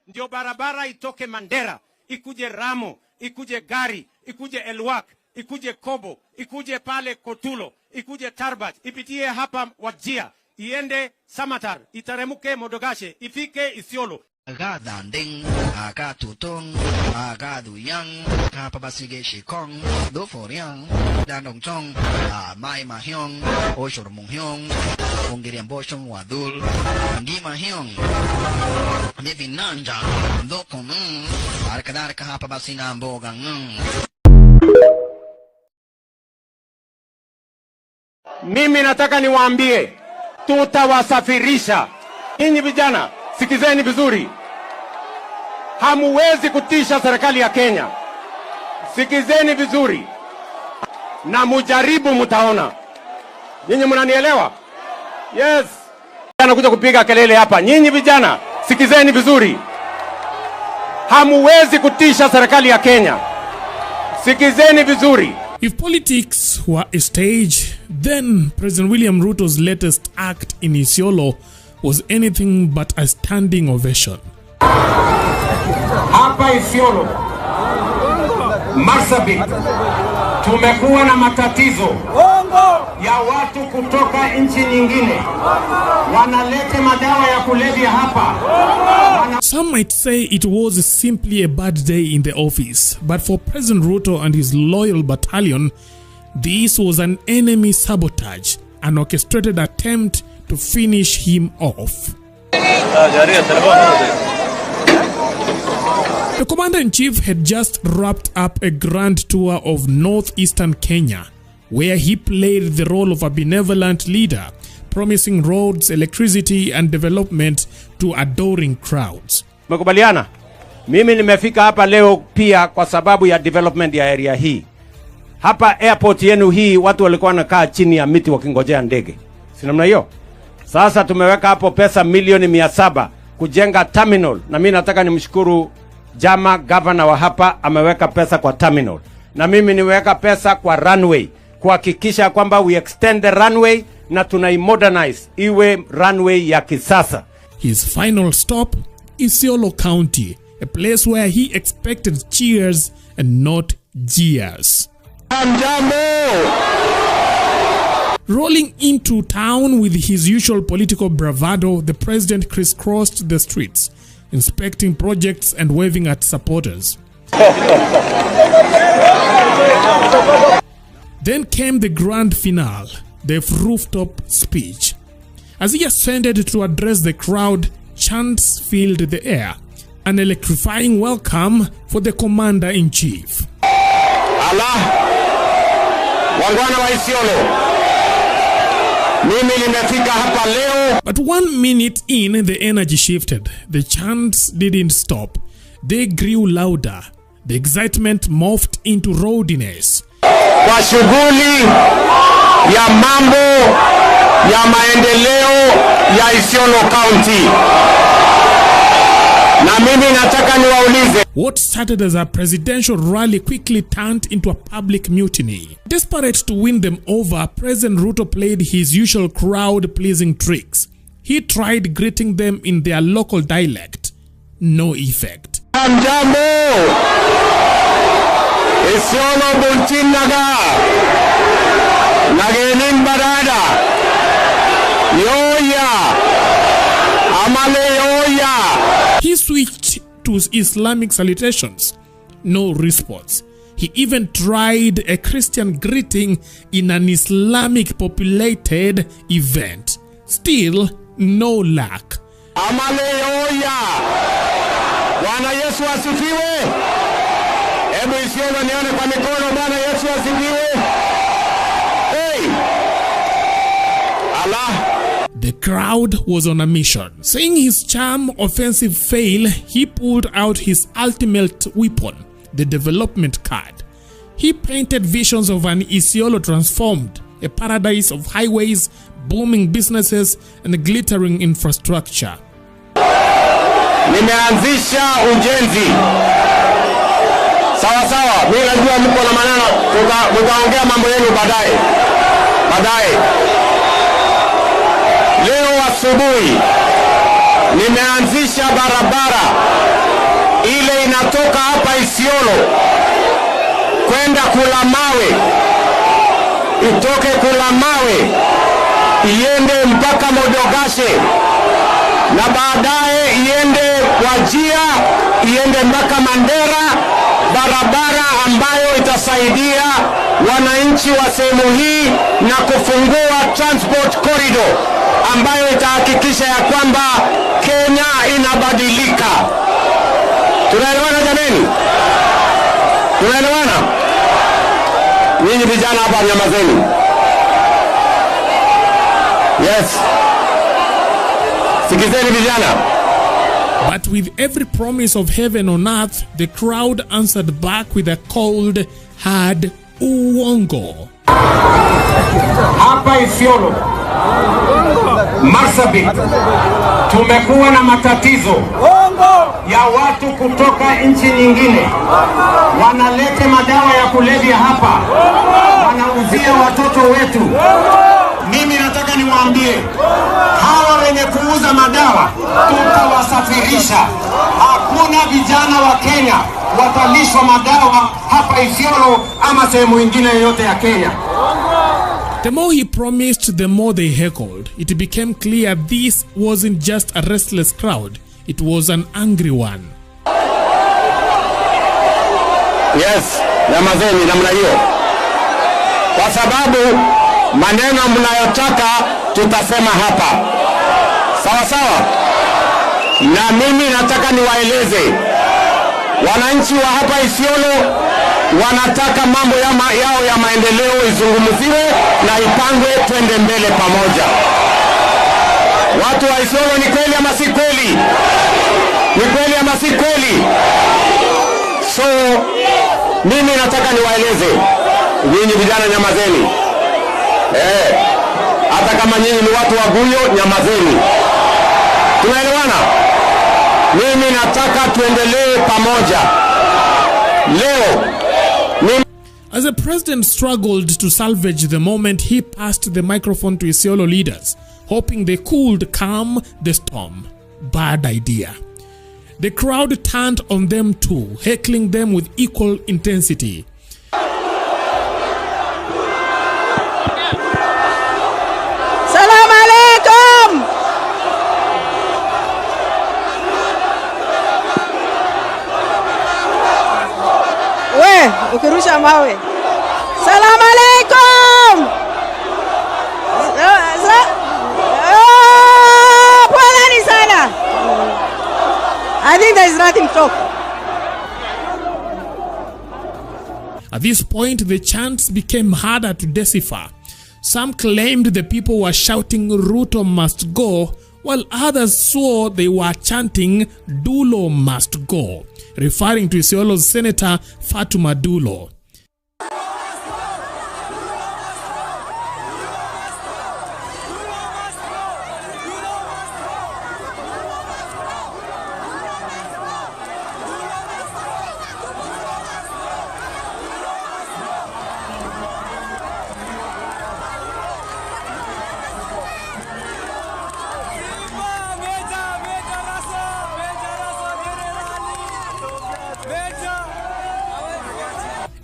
ndio barabara itoke Mandera, ikuje Ramo, ikuje Gari, ikuje Elwak, ikuje Kobo, ikuje pale Kotulo, ikuje Tarbat, ipitie hapa Wajia, iende Samatar, itaremuke Modogashe, ifike Isiolo. Aga danding, aga tutong, aga duyang, kapabasige shikong, do foryang, danong chong, mai mahyong, oshor munghyong, ongirian boshong wadul, angi mahyong, bibi nanja, do komung, arkadar kapabasina bogang. Mimi nataka niwaambie, tutawasafirisha. Ninyi vijana, sikizeni vizuri. Hamuwezi kutisha serikali ya Kenya. Sikizeni vizuri. Na mujaribu mutaona. Nyinyi mnanielewa? Yes. Anakuja kupiga kelele hapa. Nyinyi vijana, sikizeni vizuri. Hamuwezi kutisha serikali ya Kenya. Sikizeni vizuri. If politics were a stage, then President William Ruto's latest act in Isiolo was anything but a standing ovation. Hapa Isiolo, Marsabit, tumekuwa na matatizo ya watu kutoka nchi nyingine wanalete madawa ya kulevya hapa. Some might say it was simply a bad day in the office, but for President Ruto and his loyal battalion, this was an enemy sabotage, an orchestrated attempt to finish him off. The Commander-in-Chief had just wrapped up a grand tour of northeastern Kenya, where he played the role of a benevolent leader, promising roads, electricity and development to adoring crowds. Mekubaliana, mimi nimefika hapa leo pia kwa sababu ya development ya area hii. Hapa airport yenu hii watu walikuwa wanakaa chini ya miti wakingojea ndege. Si namna hiyo? Sasa tumeweka hapo pesa milioni 700 kujenga terminal, na mimi nataka nimshukuru Jama governor wa hapa ameweka pesa kwa terminal. Na mimi niweka pesa kwa runway kuhakikisha kwamba we extend the runway na tunai-modernize iwe runway ya kisasa. His final stop, Isiolo County, a place where he expected cheers and not jeers. Rolling into town with his usual political bravado, the president crisscrossed the streets, inspecting projects and waving at supporters. Then came the grand finale, the rooftop speech. As he ascended to address the crowd, chants filled the air, an electrifying welcome for the Commander-in-Chief. Allah, wangwana wa Isiolo, mimi nimefika hapa leo. But 1 minute in, the energy shifted. The chants didn't stop. They grew louder. The excitement morphed into rowdiness. Kwa shughuli ya mambo ya maendeleo ya Isiolo County. Na mimi nataka niwaulize. What started as a presidential rally quickly turned into a public mutiny. Desperate to win them over, President Ruto played his usual crowd-pleasing tricks. He tried greeting them in their local dialect. No effect. Jambo! Isiolo Bulchinaga! Nagenin Barada! Yoya! Amale Yoya! He switched to Islamic salutations. No response. He even tried a Christian greeting in an Islamic populated event. Still, no luck. Amaleoya! Bwana Yesu asifiwe! Hebu Isiolo nione kwa mikono. Bwana Yesu asifiwe! Hey! Allah! The crowd was on a mission. Seeing his charm offensive fail, he pulled out his ultimate weapon, the development card. He painted visions of an Isiolo transformed, a paradise of highways, booming businesses, and glittering infrastructure. Nimeanzisha ujenzi. Sawa sawa, mimi najua mko na maneno, tutaongea mambo yenu baadaye. Leo asubuhi nimeanzisha barabara inatoka hapa Isiolo kwenda Kulamawe, itoke Kulamawe iende mpaka Modogashe, na baadaye iende Wajia, iende mpaka Mandera, barabara ambayo itasaidia wananchi wa sehemu hii na kufungua transport corridor ambayo itahakikisha ya kwamba Kenya inabadilika. Tunaelewana jameni? Tunaelewana? Ninyi vijana hapa nyamazeni. Yes. Sikizeni vijana. But with every promise of heaven on earth, the crowd answered back with a cold, hard uongo. Hapa Isiolo, Marsabit, tumekuwa na matatizo ya watu kutoka nchi nyingine wanalete madawa ya kulevya hapa, wanauzia watoto wetu. Mimi nataka niwaambie hawa wenye kuuza madawa tutawasafirisha. Hakuna vijana wa Kenya watalishwa madawa hapa Isiolo ama sehemu nyingine yoyote ya Kenya. The more he promised, the more they heckled. It became clear this wasn't just a restless crowd, it was an angry one. Yes, nyamazeni namna hiyo. Kwa sababu maneno mnayotaka tutasema hapa. Sawa sawa? Na mimi nataka niwaeleze wananchi wa hapa Isiolo wanataka mambo yao ya maendeleo izungumziwe na ipangwe, twende mbele pamoja. Watu wa Isiolo, ni kweli ama si kweli? Ni kweli ama si kweli? So mimi nataka niwaeleze nyinyi vijana, nyamazeni. Hata kama nyinyi ni watu wa Guyo, nyamazeni. Tunaelewana? Mimi nataka tuendelee pamoja. Leo as the president struggled to salvage the moment, he passed the microphone to Isiolo leaders, hoping they could calm the storm. Bad idea. The crowd turned on them too, heckling them with equal intensity. Salam alaikum! We, ukirusha mawe. Salam alaikum! Poleni sana! I think there is nothing to talk. At this point, the chants became harder to decipher. Some claimed the people were shouting Ruto must go, while others swore they were chanting Dulo must go, referring to Isiolo's Senator Fatuma Dulo.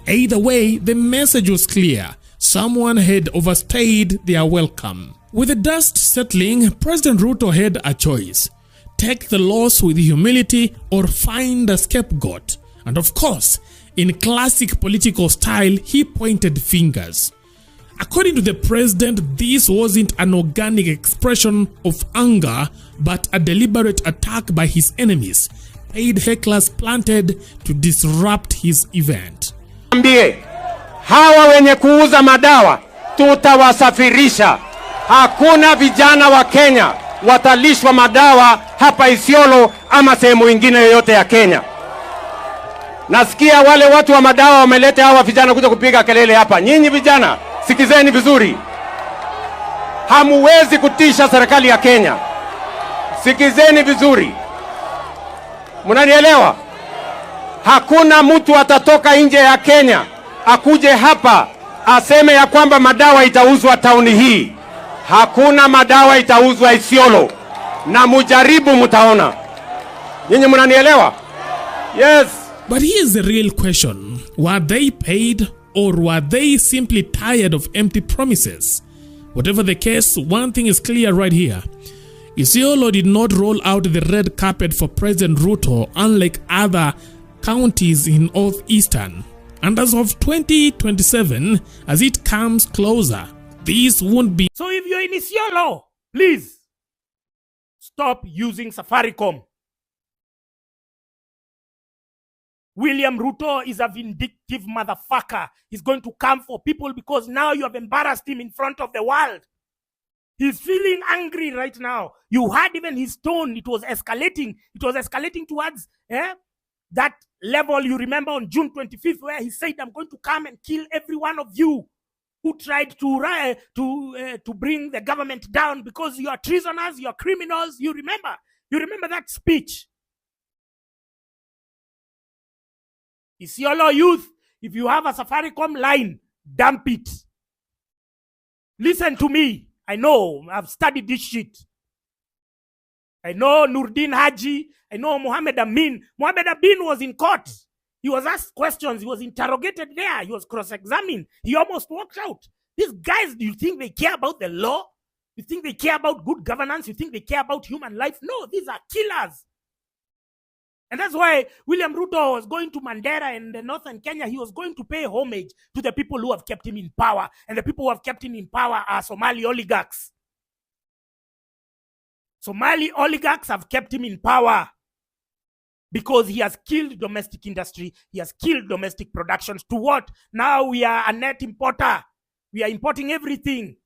Either way, the message was clear. Someone had overstayed their welcome. With the dust settling, President Ruto had a choice. Take the loss with humility or find a scapegoat. And of course, in classic political style, he pointed fingers. According to the president, this wasn't an organic expression of anger, but a deliberate attack by his enemies, paid hecklers planted to disrupt his event. Hawa wenye kuuza madawa tutawasafirisha. Hakuna vijana wa Kenya watalishwa madawa hapa Isiolo ama sehemu nyingine yoyote ya Kenya. Nasikia wale watu wa madawa wameleta hawa vijana kuja kupiga kelele hapa. Nyinyi vijana, sikizeni vizuri. Hamuwezi kutisha serikali ya Kenya. Sikizeni vizuri. Mnanielewa? Hakuna mtu atatoka nje ya Kenya akuje hapa aseme ya kwamba madawa itauzwa tauni hii. Hakuna madawa itauzwa Isiolo, na mujaribu mtaona. Nyinyi mnanielewa? Yes. But here's the real question. Were they paid, or were they simply tired of empty promises? Whatever the case, one thing is clear right here. Isiolo did not roll out the red carpet for President Ruto, unlike other counties in Northeastern. And as of 2027, as it comes closer, these won't be. So if you're in Isiolo, please stop using Safaricom. William Ruto is a vindictive motherfucker. He's going to come for people because now you have embarrassed him in front of the world. He's feeling angry right now. You heard even his tone. It was escalating. It was escalating towards that level you remember on June 25th where he said, I'm going to come and kill every one of you who tried to bring the government down because you are treasoners, you are criminals. You remember that speech. Isiolo youth, if you have a Safaricom line, dump it. Listen to me. I know, I've studied this shit. I know Nurdin Haji. I know Mohammed Amin. Mohammed Amin was in court. He was asked questions. He was interrogated there. He was cross-examined. He almost walked out. These guys, do you think they care about the law? You think they care about good governance? You think they care about human life? No, these are killers. And that's why William Ruto was going to Mandera in the northern Kenya. He was going to pay homage to the people who have kept him in power. And the people who have kept him in power are Somali oligarchs. Somali oligarchs have kept him in power because he has killed domestic industry. He has killed domestic productions. To what? Now we are a net importer. We are importing everything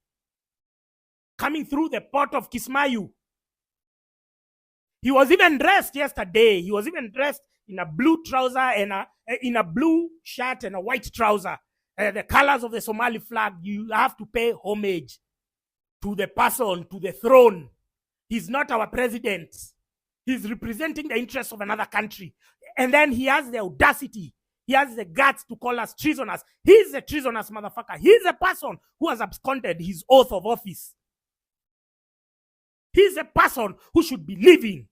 coming through the port of Kismayu. He was even dressed yesterday. He was even dressed in a blue trouser and in a blue shirt and a white trouser. The colors of the Somali flag. You have to pay homage to the person, to the throne. He's not our president. He's representing the interests of another country. And then he has the audacity. He has the guts to call us treasoners. He's a treasonous motherfucker. He's a person who has absconded his oath of office. He's a person who should be living